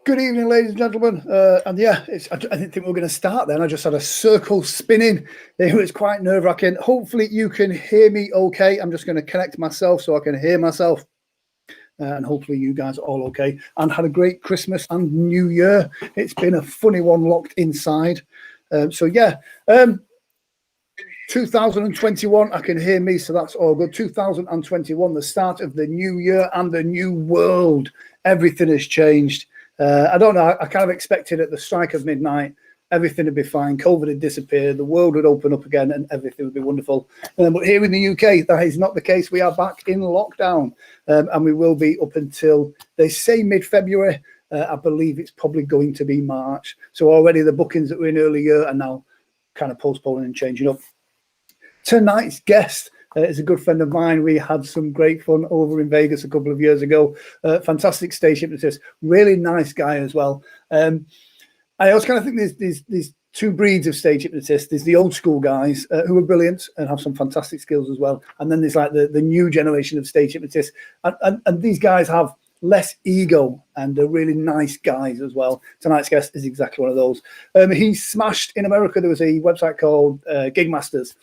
Good evening, ladies and gentlemen. And yeah, I didn't think we were going to start then. I just had a circle spinning. It was quite nerve-wracking. Hopefully you can hear me okay. I'm just going to connect myself so I can hear myself. And hopefully you guys are all okay and had a great Christmas and New Year. It's been a funny one locked inside. 2021, I can hear me, so that's all good. 2021, the start of the new year and the new world. Everything has changed. I don't know. I kind of expected at the strike of midnight, everything would be fine. COVID had disappeared. The world would open up again and everything would be wonderful. But here in the UK, that is not the case. We are back in lockdown and we will be up until, they say, mid-February. I believe it's probably going to be March. So already the bookings that were in early year are now kind of postponing and changing up. Tonight's guest is a good friend of mine. We had some great fun over in Vegas a couple of years ago. Fantastic stage hypnotist, really nice guy as well. I always kind of think there's two breeds of stage hypnotists. There's the old school guys who are brilliant and have some fantastic skills as well. And then there's like the new generation of stage hypnotists. And these guys have less ego and they're really nice guys as well. Tonight's guest is exactly one of those. He smashed in America. There was a website called Gigmasters.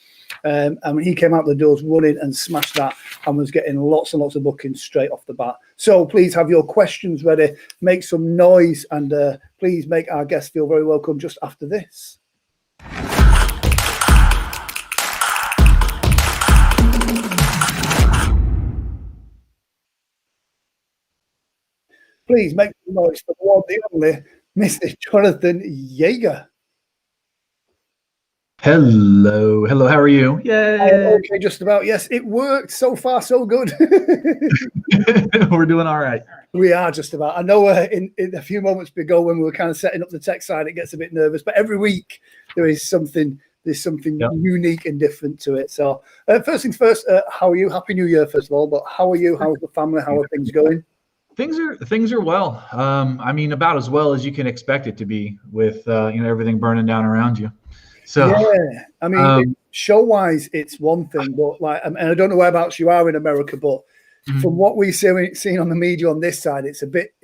And when he came out the doors running and smashed that and was getting lots and lots of bookings straight off the bat. So please have your questions ready, make some noise, and please make our guests feel very welcome just after this. Please make some noise for the one, the only, Mr. Jonathan Yeager. Hello, how are you? Yay! Okay, just about. Yes, it worked. So far, so good. We're doing all right. We are just about. I know in a few moments ago when we were kind of setting up the tech side, it gets a bit nervous, but every week there's something yep. Unique and different to it. So first things first, how are you? Happy New Year, first of all, but how are you? How's the family? How are things going? Things are well. I mean, about as well as you can expect it to be with everything burning down around you. So yeah, I mean, show-wise, it's one thing, but and I don't know whereabouts you are in America, but from what we've seen on the media on this side, it's a bit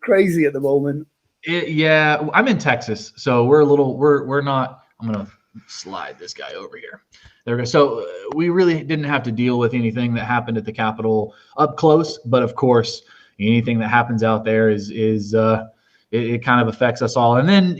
crazy at the moment. Yeah, I'm in Texas, so we're not. I'm gonna slide this guy over here. There we go. So we really didn't have to deal with anything that happened at the Capitol up close, but of course, anything that happens out there is it kind of affects us all, and then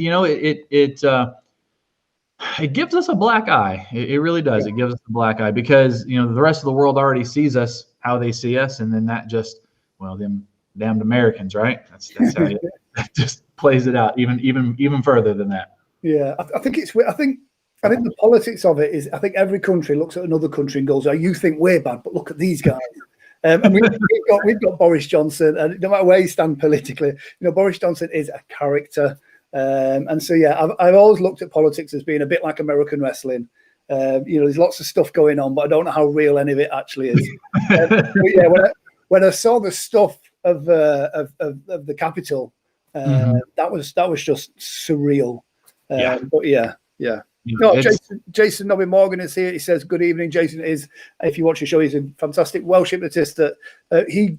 it gives us a black eye. It really does. It gives us a black eye because, the rest of the world already sees us how they see us. And then that just, them damned Americans, right? That's how that just plays it out even further than that. Yeah. I think the politics of it is, I think every country looks at another country and goes, oh, you think we're bad, but look at these guys. And we've got Boris Johnson, and no matter where you stand politically, Boris Johnson is a character. And so, yeah, I've always looked at politics as being a bit like American wrestling. There's lots of stuff going on, but I don't know how real any of it actually is. But yeah, when I saw the stuff of the Capitol, that was just surreal. But yeah. No, Jason Nobby Morgan is here. He says, good evening. Jason is, if you watch the show, he's a fantastic Welsh hypnotist. He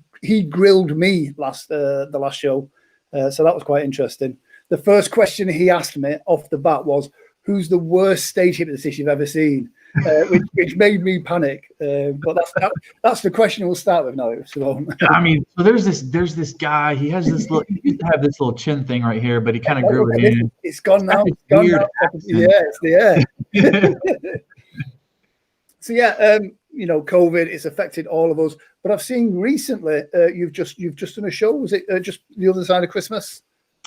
grilled me the last show. So that was quite interesting. The first question he asked me off the bat was, who's the worst stage hypnotist you've ever seen? Which made me panic. But that's the question we'll start with now. So. I mean, so there's this guy. He has this he used to have this little chin thing right here, but he kind of grew it in. It's gone now. It's gone now. Yeah, it's the air. So yeah, COVID, it's affected all of us. But I've seen recently you've just done a show. Was it just the other side of Christmas?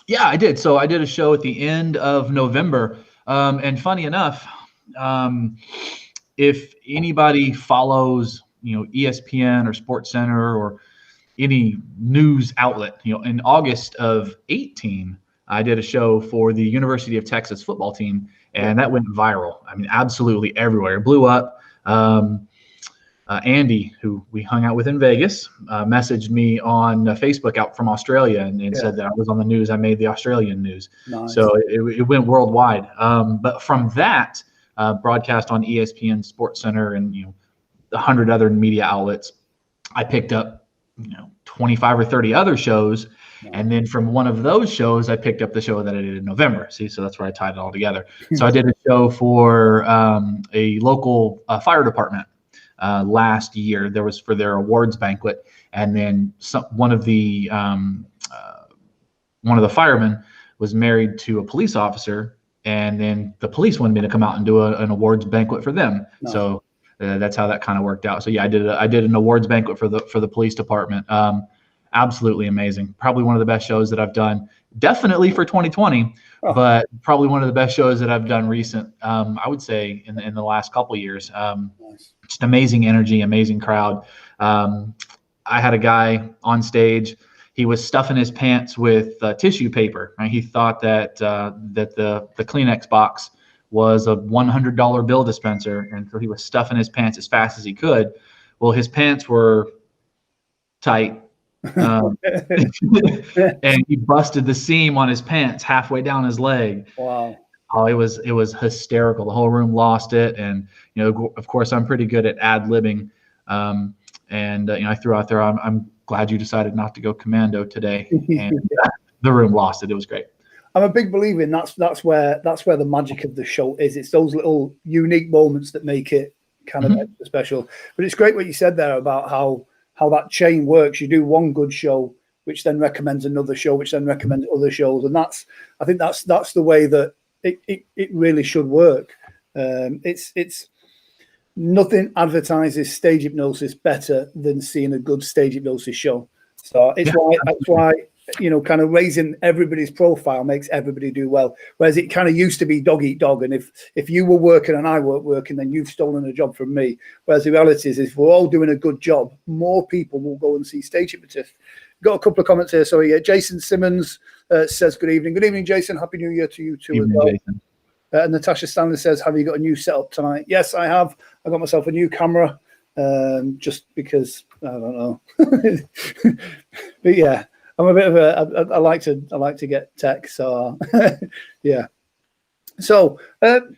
Yeah, I did. So I did a show at the end of November. And funny enough, if anybody follows, ESPN or SportsCenter or any news outlet, in August of 2018, I did a show for the University of Texas football team, and that went viral. I mean, absolutely everywhere. It blew up. Andy, who we hung out with in Vegas, messaged me on Facebook out from Australia and said that I was on the news. I made the Australian news. Nice. So it went worldwide. But from that broadcast on ESPN, SportsCenter, and 100 other media outlets, I picked up 25 or 30 other shows. And then from one of those shows, I picked up the show that I did in November. See, so that's where I tied it all together. So I did a show for a local fire department last year. There was for their awards banquet, and then one of the firemen was married to a police officer, and then the police wanted me to come out and do an awards banquet for them. No. So that's how that kind of worked out. So yeah, I did an awards banquet for the police department. Absolutely amazing. Probably one of the best shows that I've done, definitely for 2020, but probably one of the best shows that I've done recent. I would say in the last couple of years. Nice. Just amazing energy, amazing crowd. I had a guy on stage. He was stuffing his pants with tissue paper. Right? He thought that the Kleenex box was a $100 bill dispenser, and so he was stuffing his pants as fast as he could. Well, his pants were tight. And he busted the seam on his pants halfway down his leg. Wow. Oh, it was hysterical. The whole room lost it. And, of course I'm pretty good at ad-libbing. I threw out there, I'm glad you decided not to go commando today. And the room lost it. It was great. I'm a big believer in that's where the magic of the show is. It's those little unique moments that make it kind of extra special. But it's great what you said there about how that chain works. You do one good show, which then recommends another show, which then recommends other shows, and I think that's the way that it really should work. It's nothing advertises stage hypnosis better than seeing a good stage hypnosis show. So that's why kind of raising everybody's profile makes everybody do well. Whereas it kind of used to be dog eat dog, and if you were working and I weren't working, then you've stolen a job from me. Whereas the reality is, if we're all doing a good job, more people will go and see stage hypnotists. Got a couple of comments here. So Jason Simmons says, good evening. Good evening, Jason. Happy New Year to you too as well. And Natasha Stanley says, have you got a new setup tonight? Yes, I have. I got myself a new camera, just because I don't know. But yeah, I'm a bit of I like to get tech. So yeah. So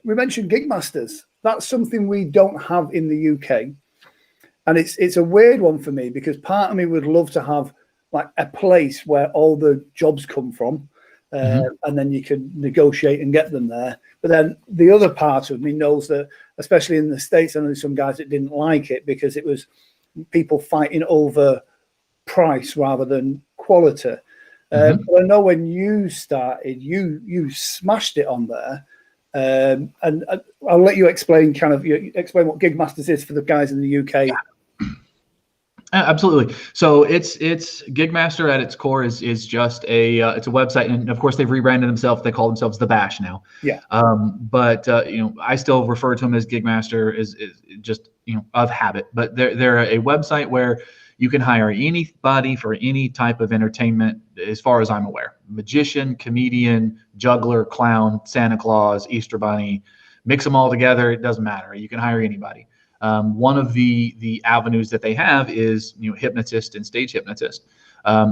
we mentioned Gigmasters. That's something we don't have in the UK, and it's a weird one for me because part of me would love to have like a place where all the jobs come from. And then you can negotiate and get them there. But then the other part of me knows that, especially in the States, I know some guys that didn't like it because it was people fighting over price rather than quality. But I know when you started, you smashed it on there. And I'll let you explain explain what Gigmasters is for the guys in the UK. Yeah. Absolutely. So it's Gigmaster at its core is just it's a website, and of course they've rebranded themselves. They call themselves the Bash now. Yeah. But I still refer to them as Gigmaster is just of habit. But they're a website where you can hire anybody for any type of entertainment, as far as I'm aware. Magician, comedian, juggler, clown, Santa Claus, Easter Bunny, mix them all together. It doesn't matter. You can hire anybody. One of the avenues that they have is hypnotist and stage hypnotist.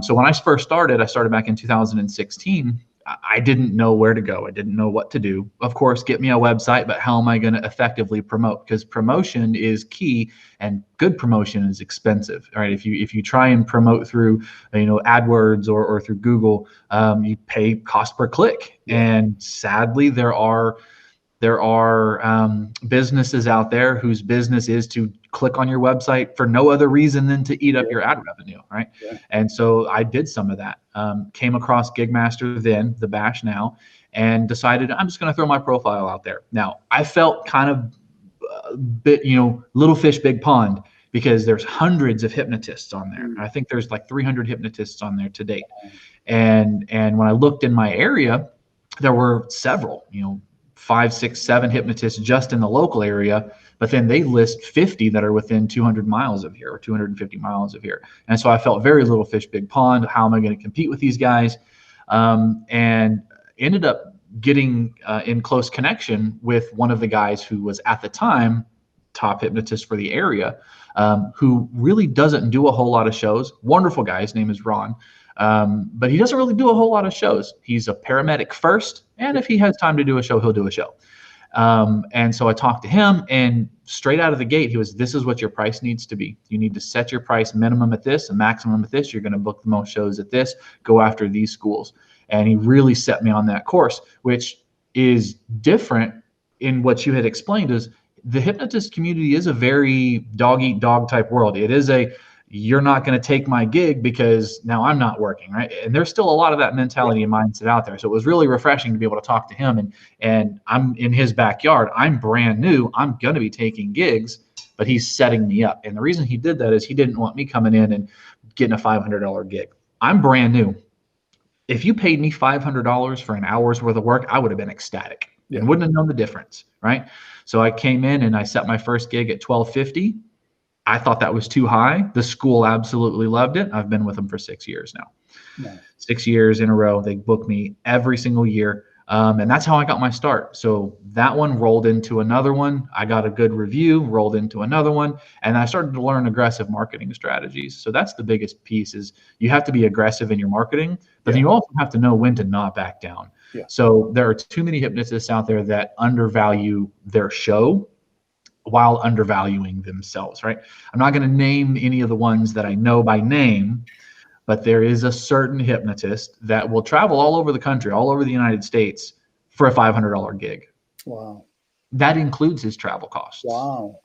So when I first started, back in 2016. I didn't know where to go. I didn't know what to do. Of course, get me a website, but how am I going to effectively promote? Because promotion is key, and good promotion is expensive. All right, if you try and promote through AdWords or through Google, you pay cost per click, and sadly there are businesses out there whose business is to click on your website for no other reason than to eat up your ad revenue, right? Yeah. And so I did some of that. Came across Gigmaster then, the Bash now, and decided I'm just going to throw my profile out there. Now, I felt kind of a bit, little fish, big pond, because there's hundreds of hypnotists on there. I think there's like 300 hypnotists on there to date. And when I looked in my area, there were several, 5, 6, 7 hypnotists just in the local area, but then they list 50 that are within 200 miles of here or 250 miles of here. And so I felt very little fish, big pond. How am I going to compete with these guys? And ended up getting in close connection with one of the guys who was at the time top hypnotist for the area, who really doesn't do a whole lot of shows. Wonderful guy. His name is Ron. But he doesn't really do a whole lot of shows. He's a paramedic first, and if he has time to do a show, he'll do a show. And so I talked to him, and straight out of the gate, he was, this is what your price needs to be. You need to set your price minimum at this, a maximum at this. You're going to book the most shows at this, go after these schools. And he really set me on that course, which is different in what you had explained. Is the hypnotist community is a very dog eat dog type world. It is a, you're not going to take my gig because now I'm not working, right? And there's still a lot of that mentality and mindset out there. So it was really refreshing to be able to talk to him, and I'm in his backyard. I'm brand new. I'm going to be taking gigs, but he's setting me up. And the reason he did that is he didn't want me coming in and getting a $500 gig. I'm brand new. If you paid me $500 for an hour's worth of work, I would have been ecstatic and wouldn't have known the difference, right? So I came in and I set my first gig at $12.50. I thought that was too high. The school absolutely loved it. I've been with them for 6 years now. Nice. 6 years in a row. They book me every single year. And that's how I got my start. So that one rolled into another one. I got a good review, rolled into another one. And I started to learn aggressive marketing strategies. So that's the biggest piece, is you have to be aggressive in your marketing, but then you also have to know when to not back down. Yeah. So there are too many hypnotists out there that undervalue their show while undervaluing themselves, right? I'm not going to name any of the ones that I know by name, but there is a certain hypnotist that will travel all over the country, all over the United States for a $500 gig. Wow. That includes his travel costs. Wow.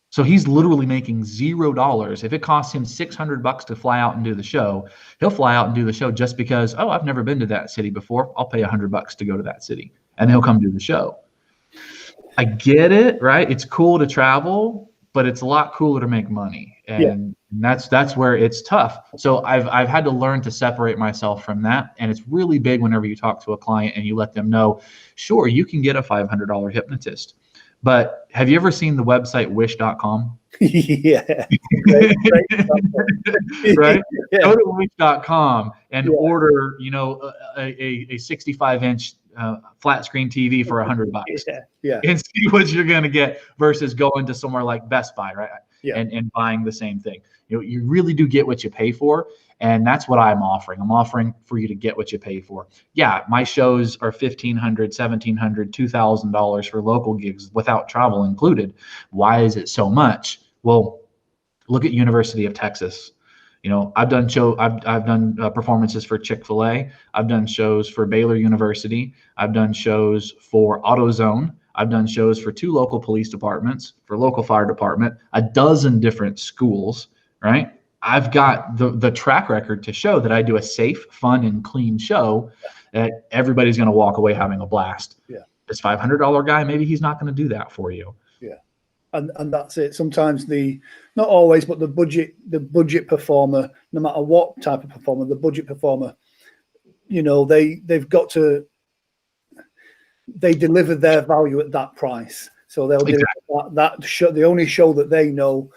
So he's literally making $0. If it costs him $600 to fly out and do the show, he'll fly out and do the show just because, oh, I've never been to that city before. I'll pay $100 to go to that city, and he'll come do the show. I get it, right? It's cool to travel, but it's a lot cooler to make money. And that's where it's tough. So I've had to learn to separate myself from that. And it's really big whenever you talk to a client and you let them know, sure, you can get a $500 hypnotist. But have you ever seen the website wish.com? Yeah. Right? Yeah. Go to wish.com and order, a 65-inch flat screen TV for $100. Yeah. And see what you're going to get versus going to somewhere like Best Buy, right? Yeah. And buying the same thing. You really do get what you pay for. And that's what I'm offering. I'm offering for you to get what you pay for. Yeah, my shows are $1,500, $1,700, $2,000 for local gigs without travel included. Why is it so much? Well, look at University of Texas. I've done performances for Chick-fil-A. I've done shows for Baylor University. I've done shows for AutoZone. I've done shows for 2 local police departments, for local fire department, a dozen different schools, right? I've got the track record to show that I do a safe, fun, and clean show that everybody's going to walk away having a blast. Yeah. This $500 guy, maybe he's not going to do that for you. Yeah. And that's it. Sometimes not always, but the budget performer, no matter what type of performer, the budget performer, they deliver their value at that price. So they'll do that show, the only show that they know,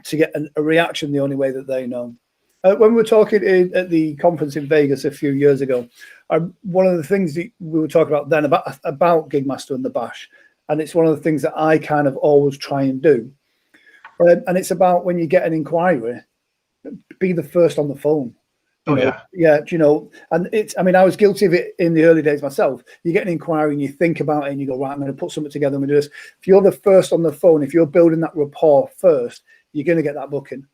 to get a reaction the only way that they know. When we were talking at the conference in Vegas a few years ago, one of the things that we were talking about then about Gigmaster and the Bash, and it's one of the things that I kind of always try and do. And it's about, when you get an inquiry, be the first on the phone. Yeah. And I was guilty of it in the early days myself. You get an inquiry and you think about it and you go, right, I'm going to put something together and we do this. If you're the first on the phone, if you're building that rapport first, you're going to get that booking.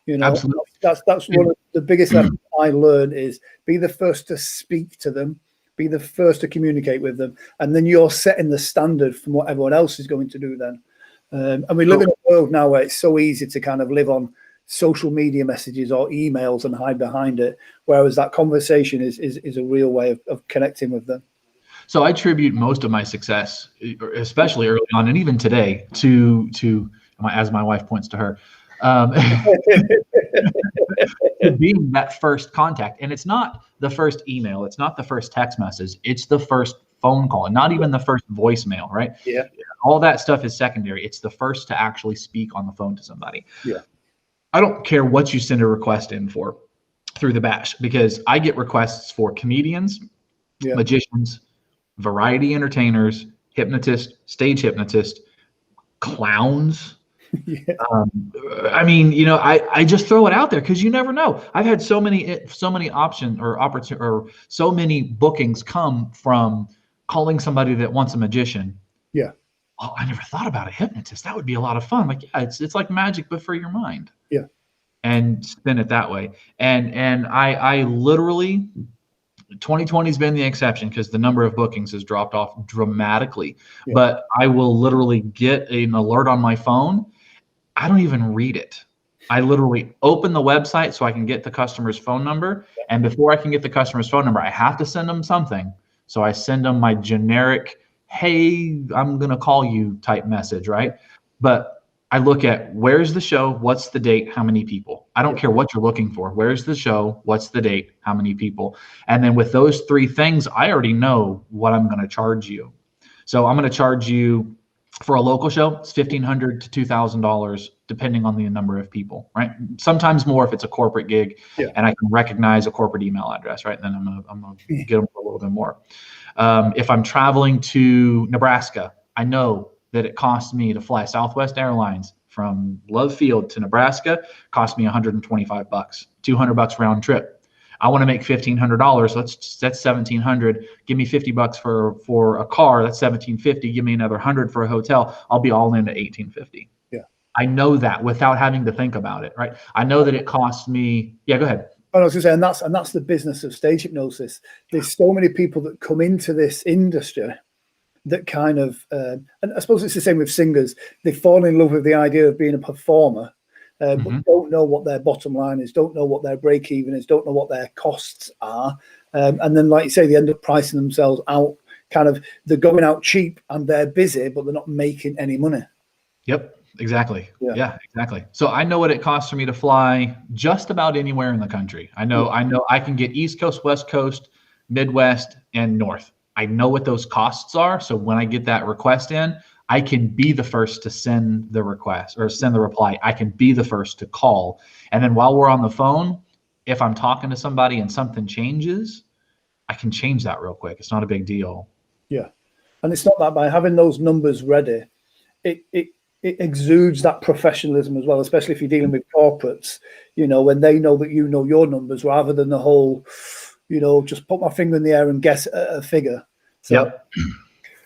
Absolutely. That's one of the biggest lessons I learned, is be the first to speak to them, be the first to communicate with them, and then you're setting the standard from what everyone else is going to do then. And we live in a world now where it's so easy to kind of live on social media messages or emails and hide behind it, whereas that conversation is a real way of connecting with them. So I attribute most of my success, especially early on and even today, to as my wife points to her, being that first contact. And it's not the first email, it's not the first text message, it's the first phone call, and not even the first voicemail, right? Yeah. All that stuff is secondary. It's the first to actually speak on the phone to somebody. Yeah. I don't care what you send a request in for through the Bash, because I get requests for comedians, magicians, variety entertainers, hypnotists, stage hypnotists, clowns. I just throw it out there because you never know. I've had so many options or opportunity, or so many bookings come from calling somebody that wants a magician Yeah. Oh, I never thought about a hypnotist. That would be a lot of fun. Like, yeah, it's like magic, but for your mind. Yeah. And spin it that way. And I literally, 2020 has been the exception because the number of bookings has dropped off dramatically. Yeah. But I will literally get an alert on my phone. I don't even read it. I literally open the website so I can get the customer's phone number. And before I can get the customer's phone number, I have to send them something. So I send them my generic, hey, I'm going to call you type message, right? But I look at where's the show, what's the date, how many people. I don't care what you're looking for. Where's the show, what's the date, how many people. And then with those three things, I already know what I'm going to charge you. So I'm going to charge you for a local show, it's $1,500 to $2,000, depending on the number of people, right? Sometimes more if it's a corporate gig, and I can recognize a corporate email address, right? Then I'm gonna get them for a little bit more. If I'm traveling to Nebraska, I know that it costs me to fly Southwest Airlines from Love Field to Nebraska, cost me $125, $200 round trip. I want to make $1,500. That's $1,700. Give me $50 for a car. That's $1,750. Give me another $100 for a hotel. I'll be all in at $1,850. Yeah. I know that without having to think about it, right? I know that it costs me. Yeah, go ahead. I was going to say, and that's the business of stage hypnosis. There's so many people that come into this industry that kind of, and I suppose it's the same with singers. They fall in love with the idea of being a performer. But don't know what their bottom line is, don't know what their break even is, don't know what their costs are. And then, like you say, they end up pricing themselves out, kind of, they're going out cheap and they're busy, but they're not making any money. Yep, exactly. Yeah, exactly. So I know what it costs for me to fly just about anywhere in the country. I know I can get East Coast, West Coast, Midwest, and North. I know what those costs are. So when I get that request in, I can be the first to send the request or send the reply. I can be the first to call. And then while we're on the phone, if I'm talking to somebody and something changes, I can change that real quick. It's not a big deal. Yeah. And it's not that by having those numbers ready, it exudes that professionalism as well, especially if you're dealing with corporates, when they know that you know your numbers rather than the whole, just put my finger in the air and guess a figure. So,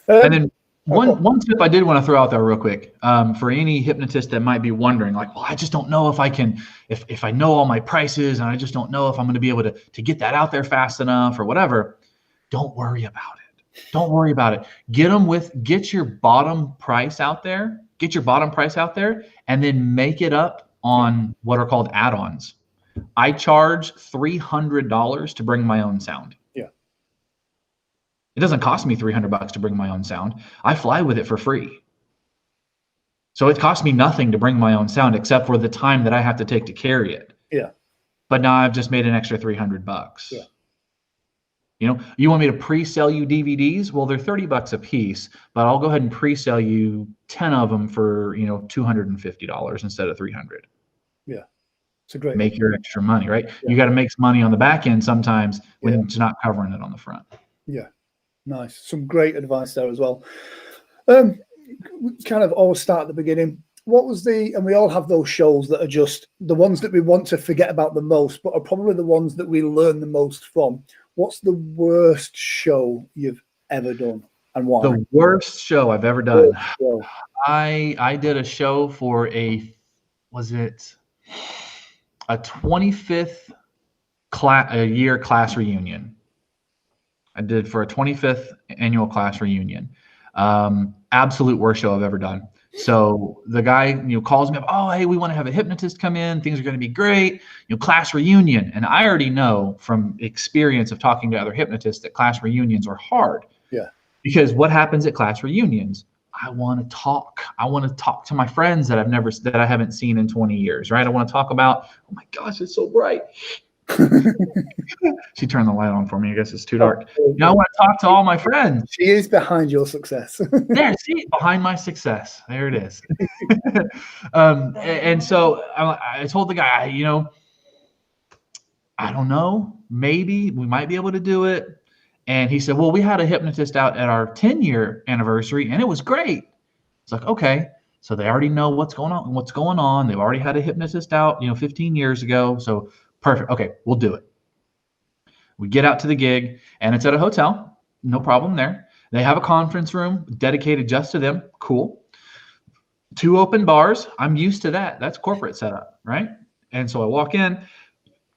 and then one tip I did want to throw out there real quick, for any hypnotist that might be wondering, like, well, I just don't know if I can, if I know all my prices and I just don't know if I'm going to be able to get that out there fast enough or whatever. Don't worry about it. Don't worry about it. Get your bottom price out there. Get your bottom price out there and then make it up on what are called add-ons. I charge $300 to bring my own sound. It doesn't cost me $300 to bring my own sound. I fly with it for free. So it costs me nothing to bring my own sound except for the time that I have to take to carry it. Yeah. But now I've just made an extra $300. Yeah. You want me to pre-sell you DVDs? Well, they're $30 a piece, but I'll go ahead and pre-sell you 10 of them for, $250 instead of $300. Yeah. It's a great. Make your extra money, right? Yeah. You got to make some money on the back end sometimes when it's not covering it on the front. Yeah. Nice. Some great advice there as well. We kind of always start at the beginning. What was and we all have those shows that are just the ones that we want to forget about the most, but are probably the ones that we learn the most from. What's the worst show you've ever done and why? The worst show I've ever done. I did a show for a 25th year class reunion. I did for a 25th annual class reunion. Absolute worst show I've ever done. So the guy, calls me up. Oh, hey, we want to have a hypnotist come in. Things are going to be great. Class reunion. And I already know from experience of talking to other hypnotists that class reunions are hard. Yeah. Because what happens at class reunions? I want to talk. I want to talk to my friends that I haven't seen in 20 years, right? I want to talk about, oh my gosh, it's so bright. She turned the light on for me. I guess it's too dark. I want to talk to all my friends. She is behind your success. There, see, behind my success. There it is. And so I told the guy, I don't know. Maybe we might be able to do it. And he said, well, we had a hypnotist out at our 10-year anniversary, and it was great. It's like, okay. So they already know what's going on. They've already had a hypnotist out, 15 years ago. So perfect. Okay, we'll do it. We get out to the gig, and it's at a hotel. No problem there. They have a conference room dedicated just to them. Cool. 2 open bars. I'm used to that. That's corporate setup, right? And so I walk in,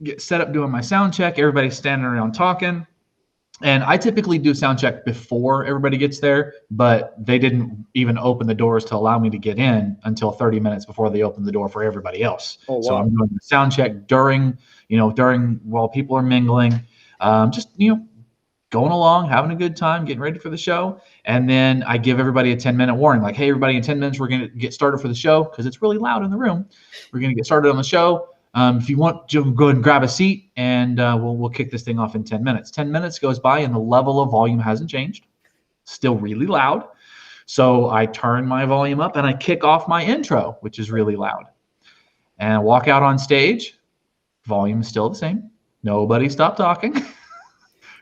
get set up doing my sound check. Everybody's standing around talking. And I typically do sound check before everybody gets there, but they didn't even open the doors to allow me to get in until 30 minutes before they opened the door for everybody else. Oh, wow. So I'm doing the sound check during while people are mingling, just, going along, having a good time, getting ready for the show. And then I give everybody a 10-minute warning, like, hey, everybody, in 10 minutes, we're going to get started for the show because it's really loud in the room. We're going to get started on the show. If you want to go ahead and grab a seat, and we'll kick this thing off in 10 minutes. 10 minutes goes by, and the level of volume hasn't changed. Still really loud. So I turn my volume up, and I kick off my intro, which is really loud. And I walk out on stage. Volume is still the same. Nobody stopped talking,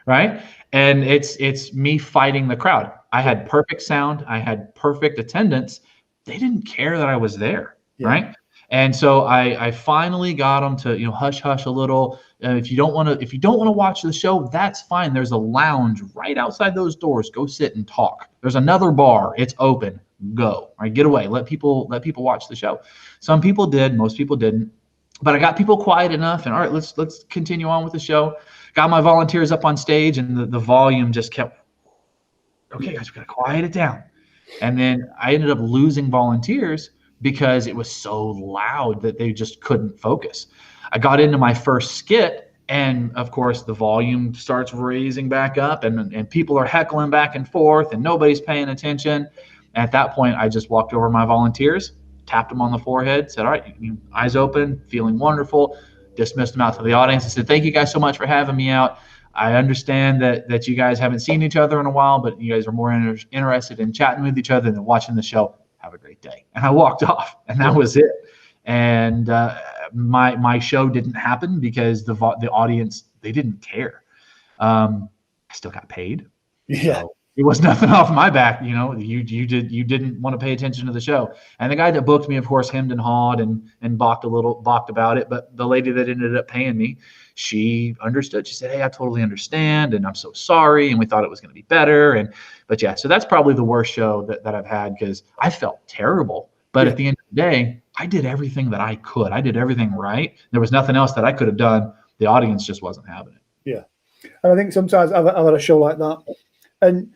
right? And it's me fighting the crowd. I had perfect sound. I had perfect attendance. They didn't care that I was there, right? And so I finally got them to, hush a little. If you don't want to watch the show, that's fine. There's a lounge right outside those doors. Go sit and talk. There's another bar. It's open. Go. All right, get away. Let people watch the show. Some people did. Most people didn't. But I got people quiet enough. And all right, let's continue on with the show. Got my volunteers up on stage, and the volume just kept. Okay, guys, we gotta quiet it down. And then I ended up losing volunteers because it was so loud that they just couldn't focus. I got into my first skit, and of course the volume starts raising back up, and people are heckling back and forth, and nobody's paying attention. And at that point, I just walked over my volunteers, tapped them on the forehead, said, all right, eyes open, feeling wonderful, dismissed them out to the audience. I said, thank you guys so much for having me out. I understand that you guys haven't seen each other in a while, but you guys are more interested in chatting with each other than watching the show. Have a great day. And I walked off, and that was it. And my show didn't happen because the audience, they didn't care. I still got paid. Yeah. So it was nothing off my back. You didn't want to pay attention to the show. And the guy that booked me, of course, hemmed and hawed and balked about it. But the lady that ended up paying me, she understood. She said, hey, I totally understand, and I'm so sorry, and we thought it was going to be better. But yeah, so that's probably the worst show that I've had, because I felt terrible. But at the end of the day, I did everything that I could. I did everything right. There was nothing else that I could have done. The audience just wasn't having it. Yeah. And I think sometimes I've had a show like that, and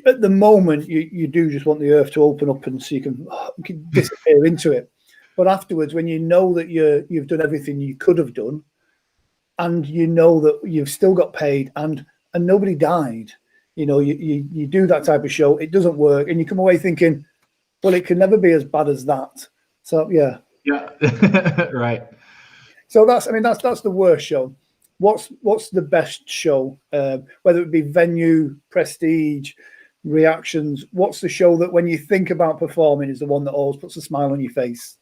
at the moment you do just want the earth to open up and so you can disappear into it. But afterwards, when you know that you've done everything you could have done, and you know that you've still got paid, and nobody died, you do that type of show, it doesn't work, and you come away thinking, well, it can never be as bad as that. So yeah Right. So that's the worst show. What's the best show, whether it be venue, prestige, reactions? What's the show that when you think about performing is the one that always puts a smile on your face?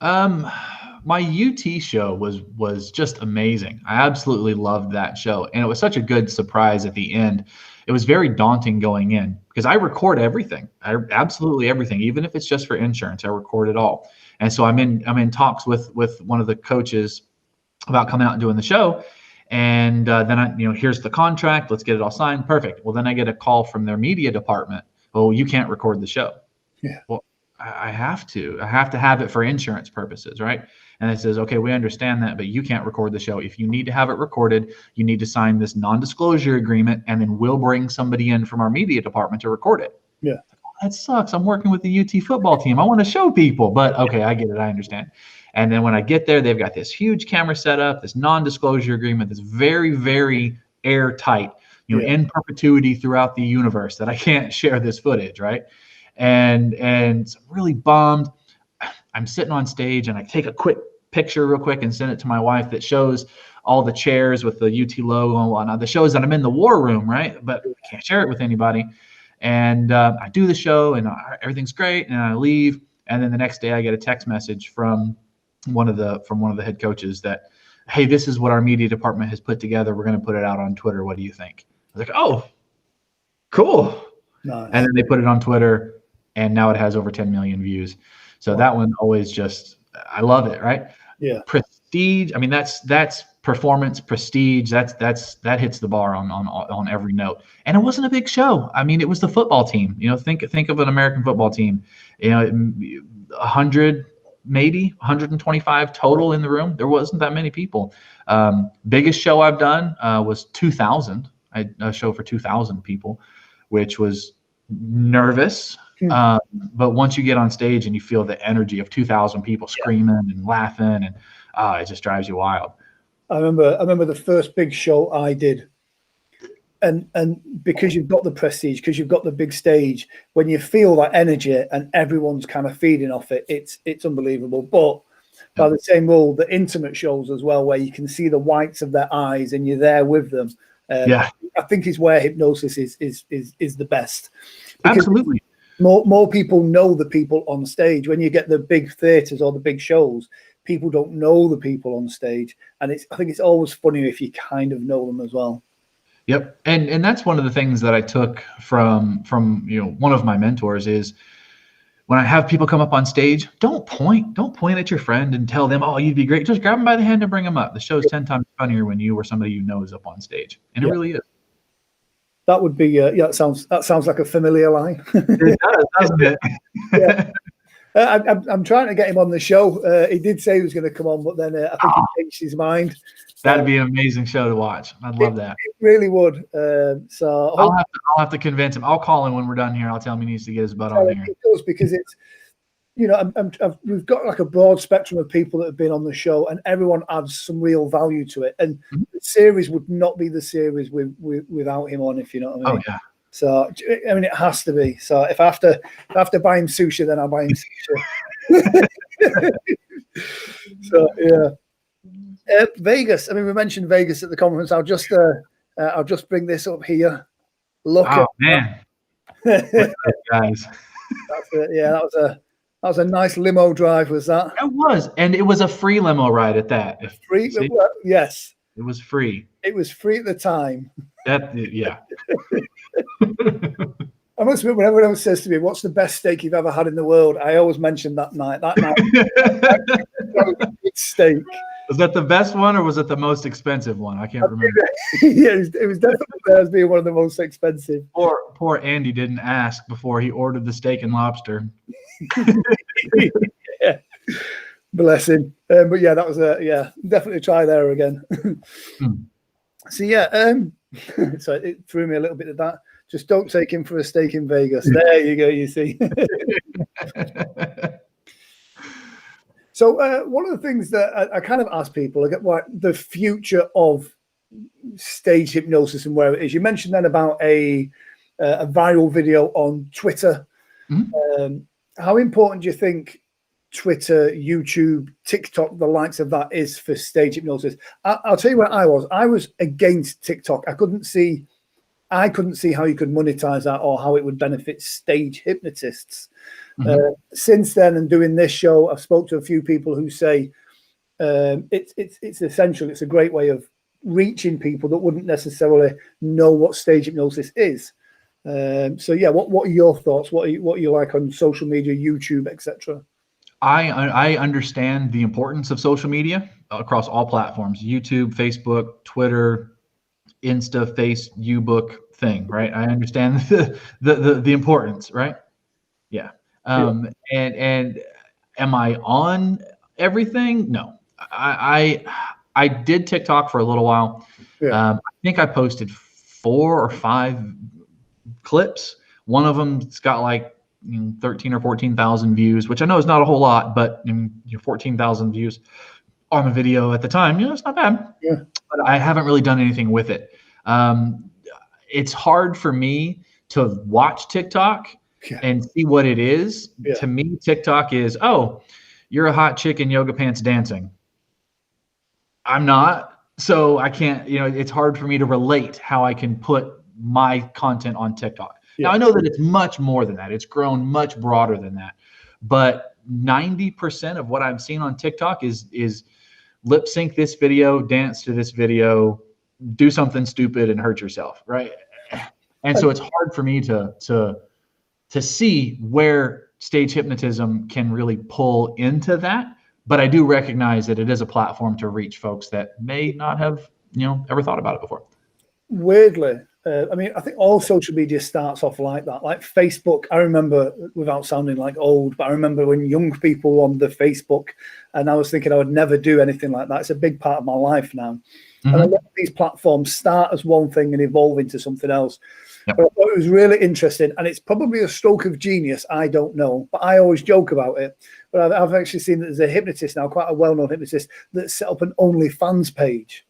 My UT show was just amazing. I absolutely loved that show, and it was such a good surprise at the end. It was very daunting going in because I record everything. Absolutely everything, even if it's just for insurance, I record it all. And so I'm in talks with one of the coaches about coming out and doing the show. And then here's the contract. Let's get it all signed. Perfect. Well, then I get a call from their media department. Oh, you can't record the show. Yeah. Well, I have to have it for insurance purposes, right? And it says, okay, we understand that, but you can't record the show. If you need to have it recorded, you need to sign this non-disclosure agreement, and then we'll bring somebody in from our media department to record it. Yeah. That sucks. I'm working with the UT football team. I want to show people, but okay, I get it. I understand. And then when I get there, they've got this huge camera set up, this non-disclosure agreement that's very, very airtight, in perpetuity throughout the universe, that I can't share this footage, right? And so I'm really bummed. I'm sitting on stage, and I take a quick picture real quick and send it to my wife that shows all the chairs with the UT logo and whatnot. That shows that I'm in the war room, right? But I can't share it with anybody. And I do the show, and everything's great, and I leave. And then the next day, I get a text message from one of the head coaches that, hey, this is what our media department has put together. We're going to put it out on Twitter. What do you think? I was like, oh, cool. Nice. And then they put it on Twitter, and now it has over 10 million views. So that one always just, I love it, right? Yeah. Prestige. I mean, that's performance, prestige. That hits the bar on every note. And it wasn't a big show. I mean, it was the football team. You know, think of an American football team. You know, 100, maybe 125 total in the room. There wasn't that many people. Biggest show I've done was 2,000. A show for 2,000 people, which was nervous. But once you get on stage and you feel the energy of 2,000 people screaming and laughing, and it just drives you wild. I remember the first big show I did, and because you've got the prestige, because you've got the big stage, when you feel that energy and everyone's kind of feeding off it, it's unbelievable. But by the same rule, the intimate shows as well, where you can see the whites of their eyes and you're there with them. I think is where hypnosis is the best. Because absolutely. More people know the people on stage. When you get the big theaters or the big shows, people don't know the people on stage, and I think it's always funnier if you kind of know them as well. Yep, and that's one of the things that I took from one of my mentors is when I have people come up on stage, don't point at your friend and tell them, oh, you'd be great. Just grab them by the hand and bring them up. The show's 10 times funnier when you or somebody you know is up on stage, and it really is. That would be that sounds like a familiar line. It does, doesn't it? Yeah. I'm trying to get him on the show. He did say he was going to come on, but then I think he changed his mind. That'd be an amazing show to watch. I'd love that. It really would. So I'll have to convince him. I'll call him when we're done here. I'll tell him he needs to get his butt on here. It does, because it's, we've got like a broad spectrum of people that have been on the show, and everyone adds some real value to it. And the series would not be the series without him on, if you know what I mean. Oh yeah. So I mean, it has to be. So if I have to buy him sushi, then I'll buy him sushi. So yeah. Vegas. I mean, we mentioned Vegas at the conference. I'll just bring this up here. Look at man. Guys. That's it. Yeah, that was a nice limo drive, was that? It was, and it was a free limo ride at that. Free? Yes. It was free. It was free at the time. Yeah. I must admit, when everyone else says to me, "What's the best steak you've ever had in the world?" I always mention that night. That night, steak. Was that the best one, or was it the most expensive one? I can't remember. Yeah, it was definitely there as being one of the most expensive. Poor Andy didn't ask before he ordered the steak and lobster. Yeah. Bless him. But yeah, that was definitely try there again. So yeah, so it threw me a little bit at that. Just don't take him for a steak in Vegas. There you go. You see. So one of the things that I kind of ask people, I get what the future of stage hypnosis and where it is. You mentioned then about a viral video on Twitter. How important do you think Twitter, YouTube, TikTok, the likes of that is for stage hypnosis? I'll tell you what I was against TikTok. I couldn't see how you could monetize that or how it would benefit stage hypnotists. Since then, and doing this show, I've spoke to a few people who say it's essential. It's a great way of reaching people that wouldn't necessarily know what stage hypnosis is. So yeah, what are your thoughts? What are you like on social media, YouTube, etc.? I understand the importance of social media across all platforms: YouTube, Facebook, Twitter, Insta, Face, Ubook thing, right? I understand the importance, right? Yeah. And am I on everything? No. I did TikTok for a little while. I think I posted 4 or 5 clips. One of them's got like 13 or 14,000 views, which I know is not a whole lot, but 14,000 views on the video at the time, it's not bad. Yeah. But I haven't really done anything with it. It's hard for me to watch TikTok and see what it is. To me, TikTok is, oh, you're a hot chick in yoga pants dancing. I'm not, so I can't, it's hard for me to relate how I can put my content on TikTok. Now, I know that it's much more than that. It's grown much broader than that. But 90% of what I'm seeing on TikTok is lip sync this video, dance to this video, do something stupid and hurt yourself, right? And so it's hard for me to see where stage hypnotism can really pull into that. but I do recognize that it is a platform to reach folks that may not have, ever thought about it before. Weirdly, I mean, I think all social media starts off like that. Like Facebook, I remember, without sounding like old, but I remember when young people were on the Facebook, and I was thinking I would never do anything like that. It's a big part of my life now. And a lot of these platforms start as one thing and evolve into something else. Yep. But I thought it was really interesting, and it's probably a stroke of genius. I don't know, but I always joke about it. But I've actually seen that there's a hypnotist now, quite a well-known hypnotist, that set up an OnlyFans page.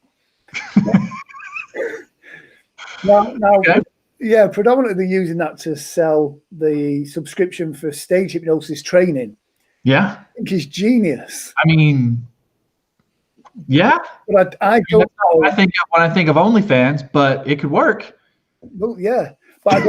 Now, Okay. yeah, predominantly they're using that to sell the subscription for stage hypnosis training. Yeah. I think it's genius. I mean, yeah. But I don't know. I think when I think of OnlyFans, but it could work. Well, yeah, but I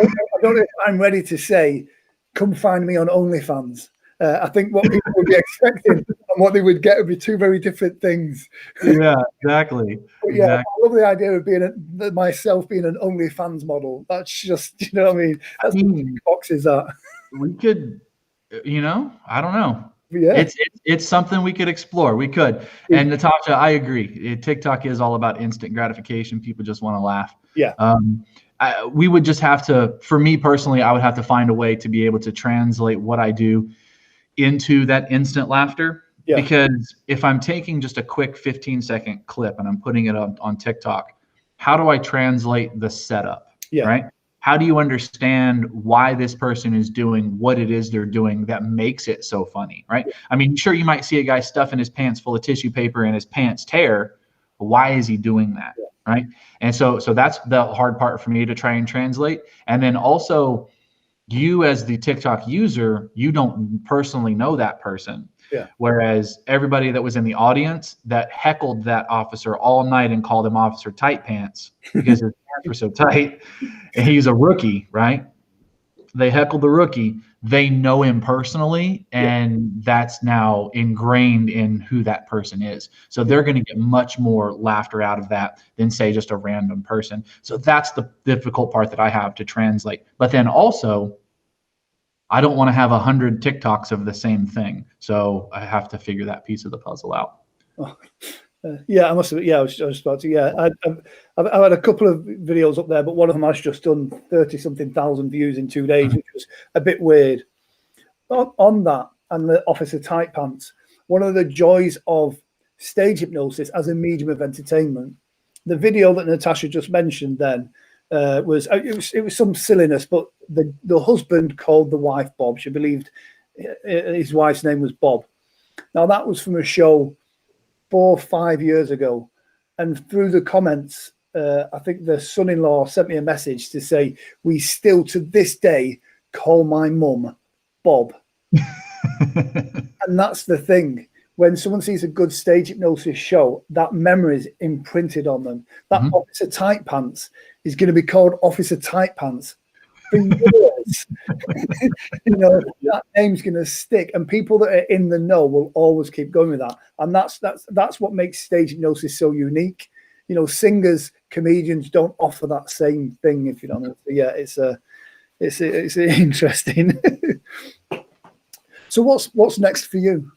don't know if I'm ready to say, come find me on OnlyFans. I think what people would be expecting and what they would get would be two very different things. Yeah, exactly. But yeah, I love the idea of myself being an OnlyFans model. That's just, you know what I mean? That's what boxes that. We could, I don't know. Yeah. It's something we could explore. We could. And Natasha, I agree. TikTok is all about instant gratification. People just want to laugh. Yeah. We would just have to, for me personally, I would have to find a way to be able to translate what I do into that instant laughter. Yeah. Because if I'm taking just a quick 15-second clip and I'm putting it on TikTok, how do I translate the setup? Yeah. Right? How do you understand why this person is doing what it is they're doing that makes it so funny, right? Yeah. I mean, sure, you might see a guy stuffing his pants full of tissue paper and his pants tear. Why is he doing that, yeah. Right? And so that's the hard part for me to try and translate. And then also, you as the TikTok user, you don't personally know that person. Yeah. Whereas everybody that was in the audience that heckled that officer all night and called him Officer Tight Pants because his pants were so tight, and he's a rookie, right? They heckled the rookie. They know him personally, and that's now ingrained in who that person is. So they're going to get much more laughter out of that than, say, just a random person. So that's the difficult part that I have to translate. But then also, I don't want to have 100 TikToks of the same thing. So I have to figure that piece of the puzzle out. Oh, yeah, I must have. Yeah, I was about to. Yeah, I've had a couple of videos up there, but one of them has just done 30-something thousand views in 2 days, which was a bit weird. On that and the Officer Tight Pants, one of the joys of stage hypnosis as a medium of entertainment, the video that Natasha just mentioned then was some silliness, but the husband called the wife Bob. She believed his wife's name was Bob. Now that was from a show 4 or 5 years ago, and through the comments, I think the son-in-law sent me a message to say, we still to this day call my mum Bob. And that's the thing. When someone sees a good stage hypnosis show, that memory is imprinted on them. That Officer Tight Pants is going to be called Officer Tight Pants for years. That name's going to stick, and people that are in the know will always keep going with that. And that's what makes stage hypnosis so unique. Singers, comedians don't offer that same thing. If you don't know, yeah, it's interesting. So what's next for you?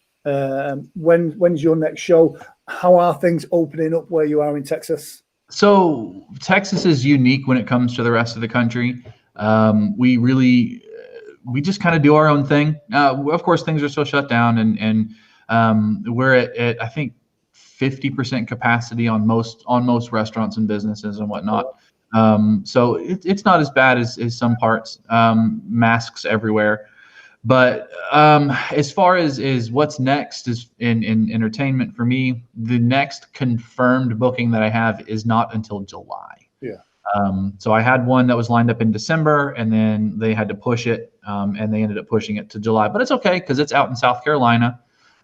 When's your next show? How are things opening up where you are in Texas? So Texas is unique when it comes to the rest of the country. We just kind of do our own thing. Of course, things are still shut down, and we're at I think 50% capacity on most restaurants and businesses and whatnot. So it's not as bad as some parts. Masks everywhere. But as far as what's next is in entertainment for me, the next confirmed booking that I have is not until July. Yeah. So I had one that was lined up in December, and then they had to push it, and they ended up pushing it to July. But it's okay because it's out in South Carolina,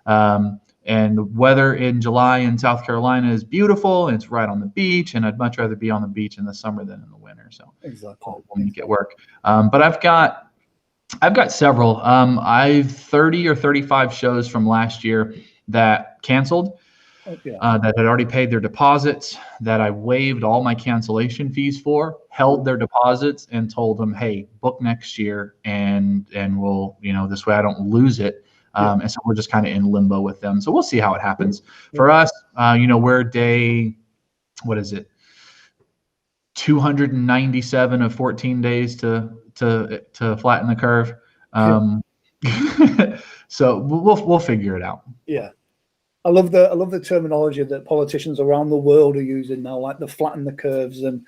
and the weather in July in South Carolina is beautiful, and it's right on the beach, and I'd much rather be on the beach in the summer than in the winter. So exactly, we'll make it work. But I've got several. I've 30 or 35 shows from last year that canceled, that had already paid their deposits, that I waived all my cancellation fees for, held their deposits, and told them, hey, book next year, and we'll, this way I don't lose it. And so we're just kind of in limbo with them. So we'll see how it happens. For us, we're day, what is it? 297 of 14 days to flatten the curve. So we'll figure it out. Yeah. I love the terminology that politicians around the world are using now, like the flatten the curves and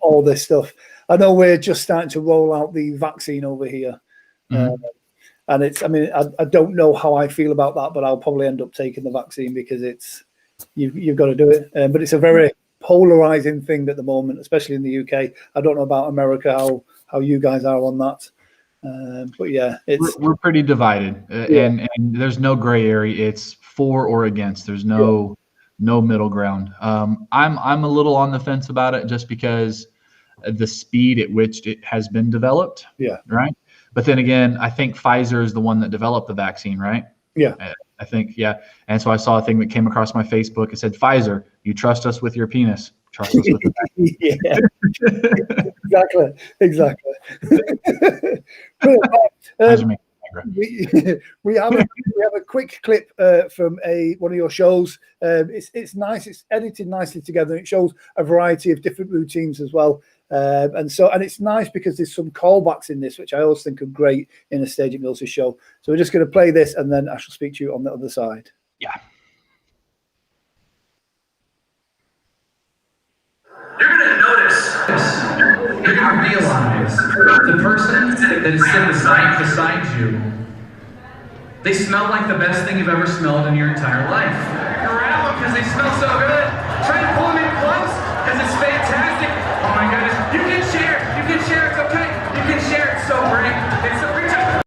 all this stuff. I know we're just starting to roll out the vaccine over here. And I don't know how I feel about that, but I'll probably end up taking the vaccine because you've got to do it. But it's a very polarizing thing at the moment, especially in the UK. I don't know about America, how you guys are on that. But yeah, we're pretty divided, and there's no gray area. It's for or against. There's no middle ground. I'm a little on the fence about it just because the speed at which it has been developed. Yeah. Right. But then again, I think Pfizer is the one that developed the vaccine, right? Yeah. I think, yeah. And so I saw a thing that came across my Facebook. It said, Pfizer, you trust us with your penis. Trust us with the Yeah. Exactly. We have a quick clip from one of your shows. It's nice. It's edited nicely together. It shows a variety of different routines as well. And it's nice because there's some callbacks in this, which I always think are great in a stage hypnosis show. So we're just going to play this, and then I shall speak to you on the other side. Yeah. You're going to notice, you're going to realize the person that is sitting beside you, they smell like the best thing you've ever smelled in your entire life. You're around them because they smell so good. Try to pull them in close because it's fantastic. Oh my goodness. You can share. You can share. It's okay. You can share. It's so great. It's so reach out.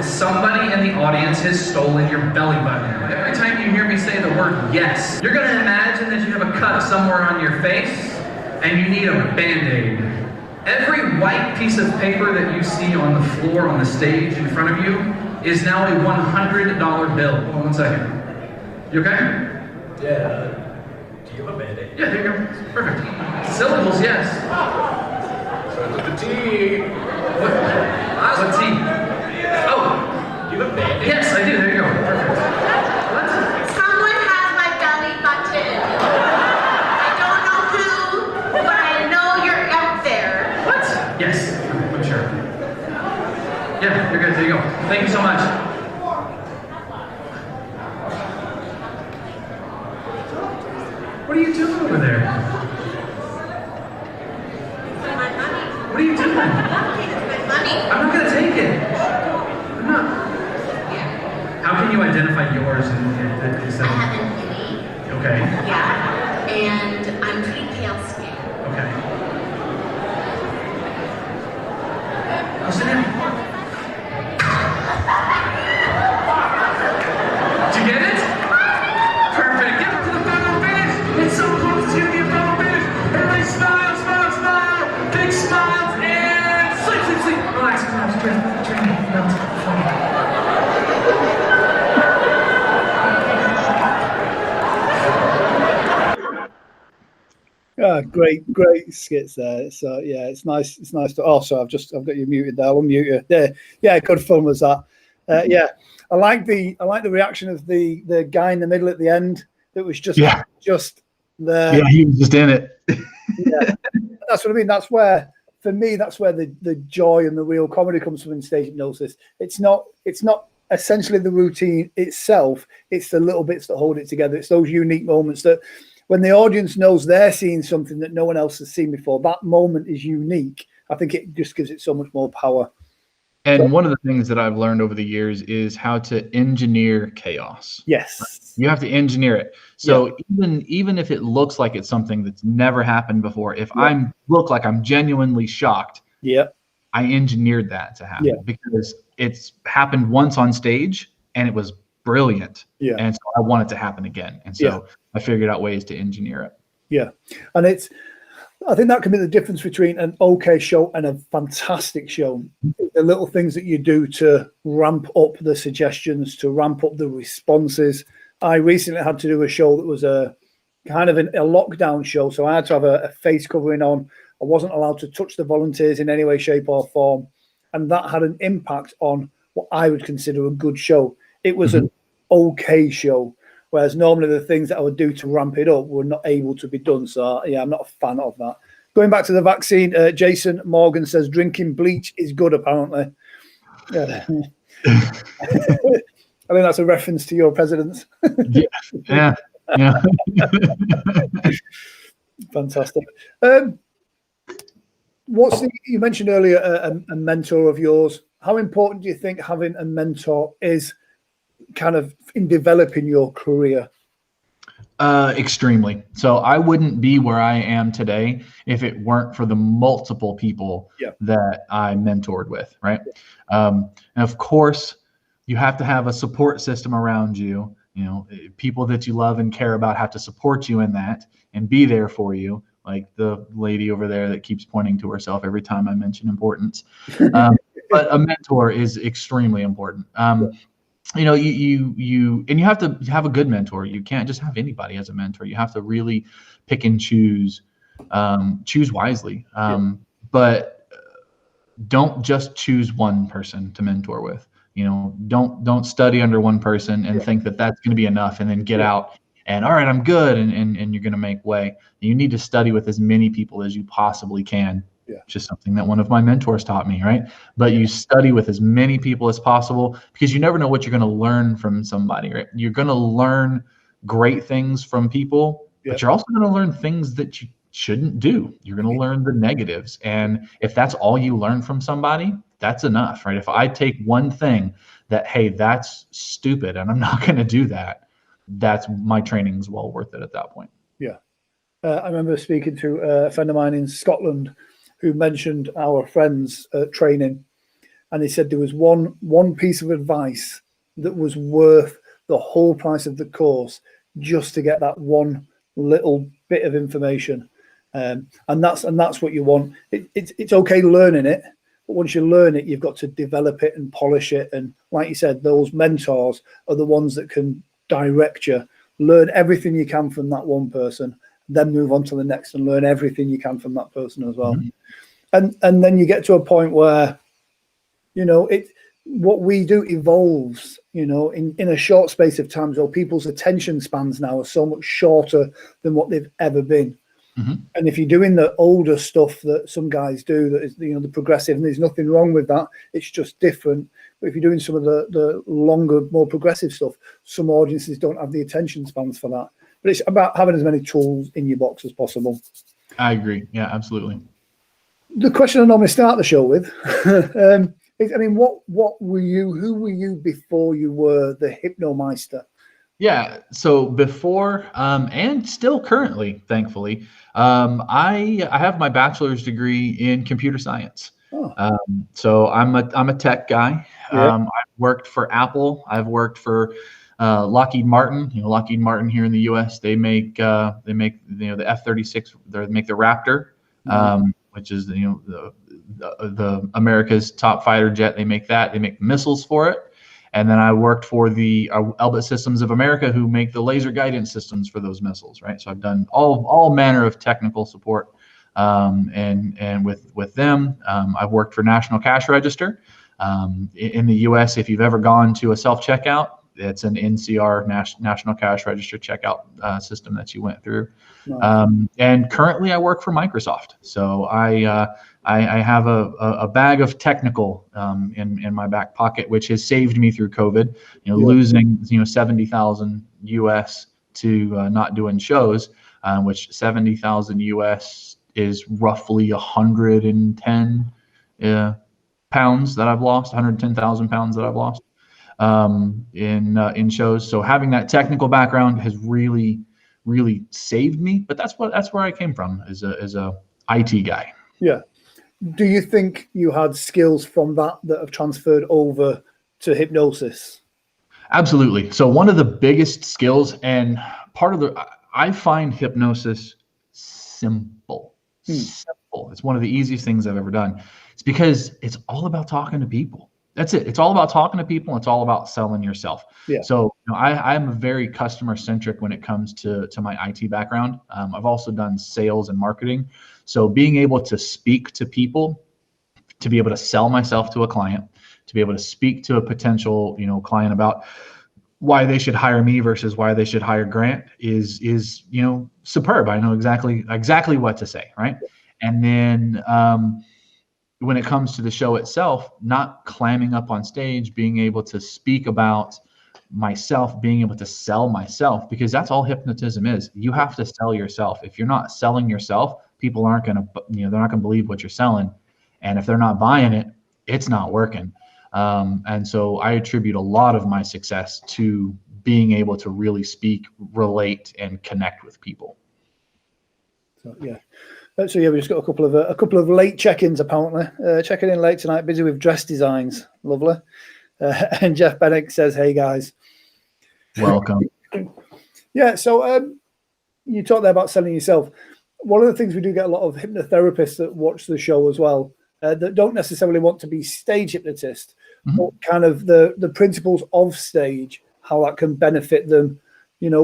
Somebody in the audience has stolen your belly button. Every time you hear me say the word yes, you're going to imagine that you have a cut somewhere on your face and you need a Band-Aid. Every white piece of paper that you see on the floor on the stage in front of you is now a $100 bill. Hold on one second. You okay? Yeah. Do you have a Band-Aid? Yeah, there you go. Perfect. Syllables, yes. Start with the T. What T? Oh. Do you have a Band-Aid? Yes, I do. There you go. Perfect. What? Someone has my belly button. I don't know who, but I know you're up there. What? Yes, I'm sure. Yeah, you're good. There you go. Thank you so much. What are you doing over there? My money. What are you doing? My money. I'm not going to take it. I'm not. How can you identify yours instead I of... have infinity. Okay. Yeah. And I'm pretty pale skin. Okay. I'll sit down. Did you get it? Perfect. Get her to the photo finish. It's so close to the photo finish. Everybody smile, smile, smile. Big smiles and sleep, sleep, sleep. Relax, relax, drink, melt. Great skits there. So yeah, it's nice. It's nice to. Also, I've got you muted there. I'll unmute you there. Yeah, good fun was that. Yeah, I like the reaction of the guy in the middle at the end. That was just there. Yeah, he was just in it. Yeah, that's what I mean. That's where, for me, that's where the joy and the real comedy comes from in stage hypnosis. It's not essentially the routine itself. It's the little bits that hold it together. It's those unique moments that, when the audience knows they're seeing something that no one else has seen before, that moment is unique. I think it just gives it so much more power. And one of the things that I've learned over the years is how to engineer chaos. Yes. You have to engineer it. So even if it looks like it's something that's never happened before, if I look like I'm genuinely shocked, I engineered that to happen because it's happened once on stage and it was brilliant. Yeah. And so I want it to happen again. And so I figured out ways to engineer it. Yeah. And it's I think that can be the difference between an okay show and a fantastic show. The little things that you do to ramp up the suggestions, to ramp up the responses. I recently had to do a show that was a kind of a lockdown show, so I had to have a face covering on. I wasn't allowed to touch the volunteers in any way, shape or form, and that had an impact on what I would consider a good show. It was an okay show, whereas normally the things that I would do to ramp it up were not able to be done. So yeah, I'm not a fan of that. Going back to the vaccine, Jason Morgan says drinking bleach is good, apparently. Yeah. I think that's a reference to your presidents. Yeah. Fantastic. You mentioned earlier a mentor of yours. How important do you think having a mentor is kind of in developing your career? Extremely. So I wouldn't be where I am today if it weren't for the multiple people that I mentored with, right? And of course, you have to have a support system around you. You know, people that you love and care about have to support you in that and be there for you, like the lady over there that keeps pointing to herself every time I mention importance. But a mentor is extremely important. You know, you have to have a good mentor. You can't just have anybody as a mentor. You have to really pick and choose wisely. But don't just choose one person to mentor with. You know, don't study under one person and think that that's going to be enough, and then get out and all right, I'm good, and you're going to make way. You need to study with as many people as you possibly can. Which is something that one of my mentors taught me, right? But you study with as many people as possible, because you never know what you're going to learn from somebody, right? You're going to learn great things from people, but you're also going to learn things that you shouldn't do. You're going to learn the negatives. And if that's all you learn from somebody, that's enough, right? If I take one thing that, hey, that's stupid and I'm not going to do that, that's my training is well worth it at that point. Yeah. I remember speaking to a friend of mine in Scotland who mentioned our friends' training, and he said there was one piece of advice that was worth the whole price of the course just to get that one little bit of information, and that's what you want. It's okay learning it, but once you learn it, you've got to develop it and polish it. And like you said, those mentors are the ones that can direct you. Learn everything you can from that one person, then move on to the next and learn everything you can from that person as well. And then you get to a point where, you know, what we do evolves, you know, in a short space of time. So people's attention spans now are so much shorter than what they've ever been. And if you're doing the older stuff that some guys do, that is, you know, the progressive, and there's nothing wrong with that, it's just different. But if you're doing some of the longer, more progressive stuff, some audiences don't have the attention spans for that. But it's about having as many tools in your box as possible. I agree. Yeah, absolutely. The question I normally start the show with is, I mean, what were you? Who were you before you were the Hypnomeister? Yeah. So before, and still currently, thankfully, I have my bachelor's degree in computer science. So I'm a tech guy. I've worked for Apple. I've worked for Lockheed Martin. You know, Lockheed Martin here in the U.S. They make the F-36. They make the Raptor, which is the America's top fighter jet. They make that. They make missiles for it. And then I worked for the Elbit Systems of America, who make the laser guidance systems for those missiles, right? So I've done all manner of technical support, and with them, I've worked for National Cash Register. In the U.S., if you've ever gone to a self-checkout, it's an NCR, National Cash Register checkout system that you went through. And currently I work for Microsoft. So I have a bag of technical in my back pocket, which has saved me through COVID, losing 70,000 US to not doing shows, which 70,000 US is roughly 110 pounds that I've lost, 110,000 pounds that I've lost in shows. So having that technical background has really saved me. But that's where I came from as a IT guy. Yeah. Do you think you had skills from that have transferred over to hypnosis? Absolutely. So one of the biggest skills, and I find hypnosis simple. Simple. It's one of the easiest things I've ever done. It's because it's all about talking to people. That's it. It's all about talking to people. It's all about selling yourself. Yeah. So I'm very customer centric when it comes to my IT background. I've also done sales and marketing. So being able to speak to people, to be able to sell myself to a client, to be able to speak to a potential, client about why they should hire me versus why they should hire Grant is superb. I know exactly what to say, right? And then when it comes to the show itself, not clamming up on stage, being able to speak about myself, being able to sell myself, because that's all hypnotism is. You have to sell yourself. If you're not selling yourself, people aren't going to, they're not going to believe what you're selling. And if they're not buying it, it's not working. And so I attribute a lot of my success to being able to really speak, relate, and connect with people. So yeah. So yeah, we just got a couple of late check-ins apparently. Checking in late tonight, busy with dress designs. Lovely. And Jeff Bennett says, "Hey guys, welcome." Yeah. So you talked there about selling yourself. One of the things we do get a lot of hypnotherapists that watch the show as well, that don't necessarily want to be stage hypnotists, but kind of the principles of stage, how that can benefit them.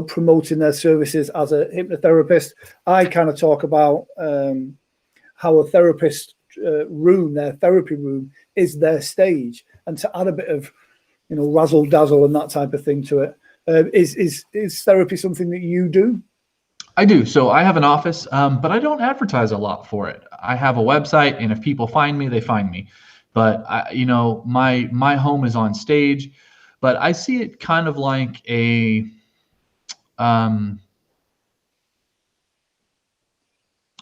Promoting their services as a hypnotherapist. I kind of talk about how a therapist room, their therapy room, is their stage, and to add a bit of, razzle dazzle and that type of thing to it. Is therapy something that you do? I do. So I have an office, but I don't advertise a lot for it. I have a website, and if people find me, they find me. But my home is on stage, but I see it kind of like a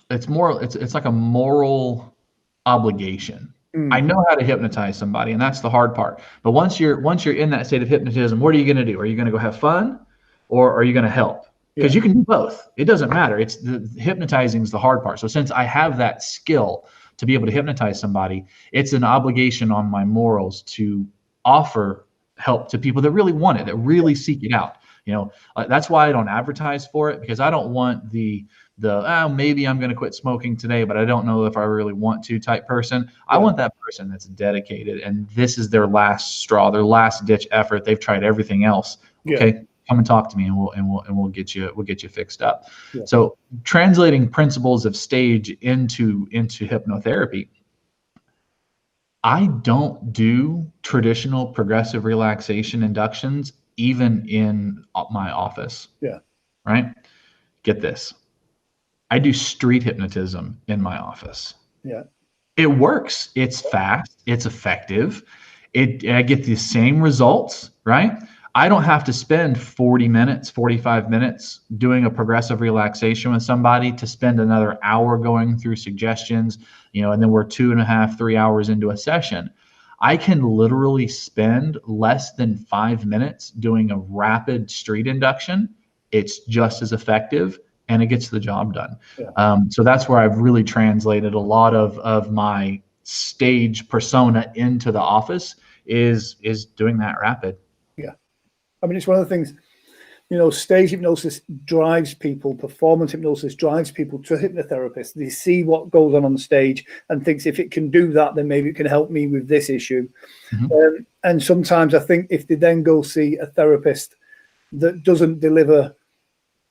it's like a moral obligation. I know how to hypnotize somebody, and that's the hard part. But once you're in that state of hypnotism, what are you going to do? Are you going to go have fun, or are you going to help? Because you can do both. It doesn't matter. It's the hypnotizing is the hard part. So since I have that skill to be able to hypnotize somebody, it's an obligation on my morals to offer help to people that really want it, that really seek it out. That's why I don't advertise for it, because I don't want the maybe I'm going to quit smoking today, but I don't know if I really want to type person. I want that person that's dedicated, and this is their last straw, their last ditch effort. They've tried everything else. Okay, come and talk to me, and we'll get you fixed up. So translating principles of stage into hypnotherapy. I don't do traditional progressive relaxation inductions even in my office. Right? Get this. I do street hypnotism in my office. It works. It's fast. It's effective. I get the same results, right? I don't have to spend 40 minutes, 45 minutes doing a progressive relaxation with somebody to spend another hour going through suggestions, and then we're 2.5, 3 hours into a session. I can literally spend less than 5 minutes doing a rapid street induction. It's just as effective, and it gets the job done. So that's where I've really translated a lot of my stage persona into the office is doing that rapid. I mean, it's one of the things, stage hypnosis drives people, performance hypnosis drives people to hypnotherapists. They see what goes on the stage and thinks, if it can do that, then maybe it can help me with this issue. And sometimes I think if they then go see a therapist that doesn't deliver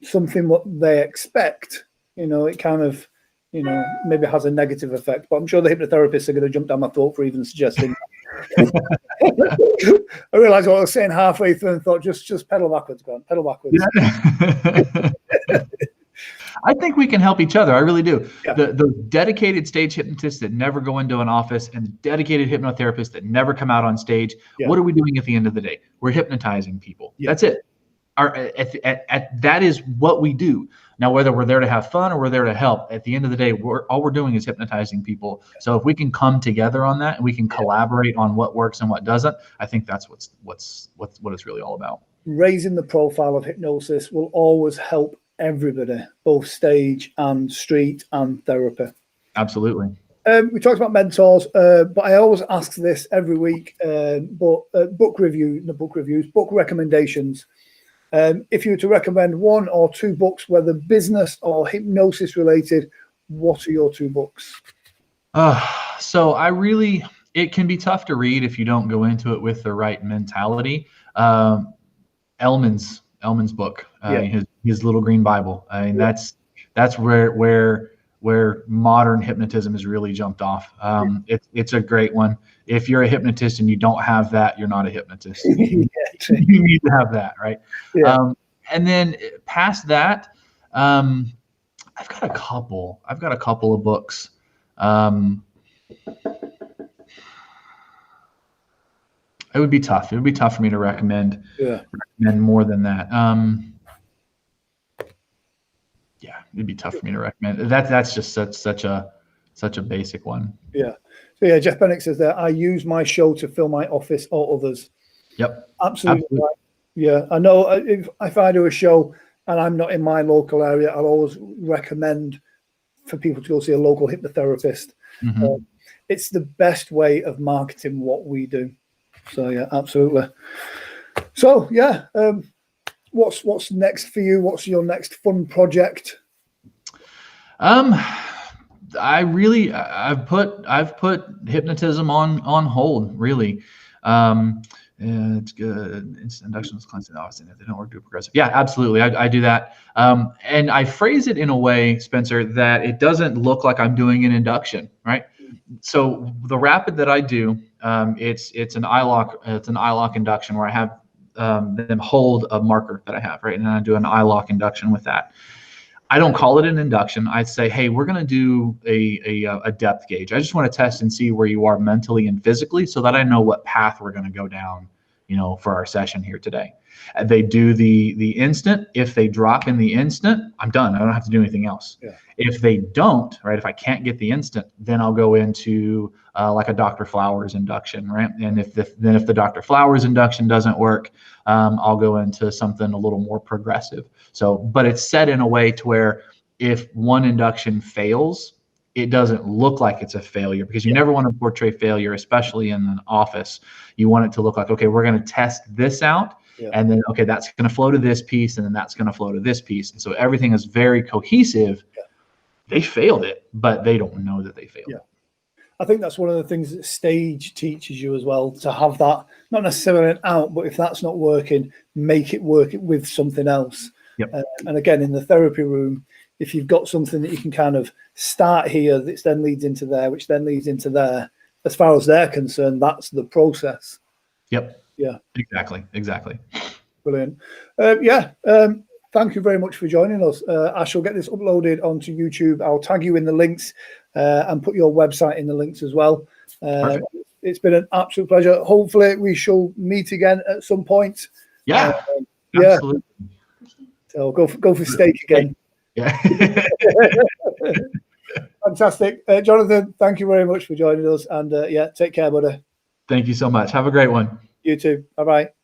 something what they expect, it kind of, maybe has a negative effect. But I'm sure the hypnotherapists are going to jump down my throat for even suggesting. I realized what I was saying halfway through and thought, just pedal backwards, Grant, pedal backwards. I think we can help each other. I really do. The dedicated stage hypnotists that never go into an office and the dedicated hypnotherapists that never come out on stage. What are we doing at the end of the day? We're hypnotizing people. That's it. That is what we do. Now, whether we're there to have fun or we're there to help, at the end of the day, all we're doing is hypnotizing people. So if we can come together on that and we can collaborate on what works and what doesn't, I think that's what it's really all about. Raising the profile of hypnosis will always help everybody, both stage and street and therapy. Absolutely. We talked about mentors, but I always ask this every week. Book recommendations. If you were to recommend one or two books, whether business or hypnosis related, what are your 2 books? So it can be tough to read if you don't go into it with the right mentality. Ellman's book, his Little Green Bible. I mean, that's where modern hypnotism has really jumped off. It's a great one. If you're a hypnotist and you don't have that, you're not a hypnotist. You need to have that, right? Yeah. And then past that, I've got a couple of books. It would be tough. It would be tough for me to recommend more than that. It'd be tough for me to recommend. That's just such a basic one. Yeah. So yeah, Jeff Bennick says that I use my show to fill my office or others. Yep. Absolutely. Right. Yeah, I know if I do a show and I'm not in my local area, I'll always recommend for people to go see a local hypnotherapist. Mm-hmm. It's the best way of marketing what we do. So yeah, absolutely. So yeah, what's next for you? What's your next fun project? I've put hypnotism on hold, really. It's good. It's induction is constant, obviously. If they don't work, do progressive. Yeah, absolutely. I do that. And I phrase it in a way, Spencer, that it doesn't look like I'm doing an induction, right? So the rapid that I do, it's an eye lock induction where I have them hold a marker that I have, right? And then I do an eye lock induction with that. I don't call it an induction. I'd say, hey, we're going to do a depth gauge. I just want to test and see where you are mentally and physically so that I know what path we're going to go down, for our session here today. They do the instant. If they drop in the instant, I'm done. I don't have to do anything else. Yeah. If they don't, right, if I can't get the instant, then I'll go into like a Dr. Flowers induction, right? And if the Dr. Flowers induction doesn't work, I'll go into something a little more progressive. So, but it's set in a way to where if one induction fails, it doesn't look like it's a failure, because you never want to portray failure, especially in an office. You want it to look like, okay, we're going to test this out. Yeah. And then, okay, that's going to flow to this piece, and then that's going to flow to this piece. And so everything is very cohesive. Yeah. They failed it, but they don't know that they failed. Yeah. I think that's one of the things that stage teaches you as well, to have that, not necessarily an out, but if that's not working, make it work with something else. Yep. And again, in the therapy room, if you've got something that you can kind of start here, that then leads into there, which then leads into there, as far as they're concerned, that's the process. Yep. Yeah. Exactly. Brilliant. Thank you very much for joining us. I shall get this uploaded onto YouTube. I'll tag you in the links and put your website in the links as well. It's been an absolute pleasure. Hopefully we shall meet again at some point. Yeah. Absolutely. So go for steak again. Yeah. Fantastic. Jonathan, thank you very much for joining us. And take care, buddy. Thank you so much. Have a great one. You too. Bye-bye.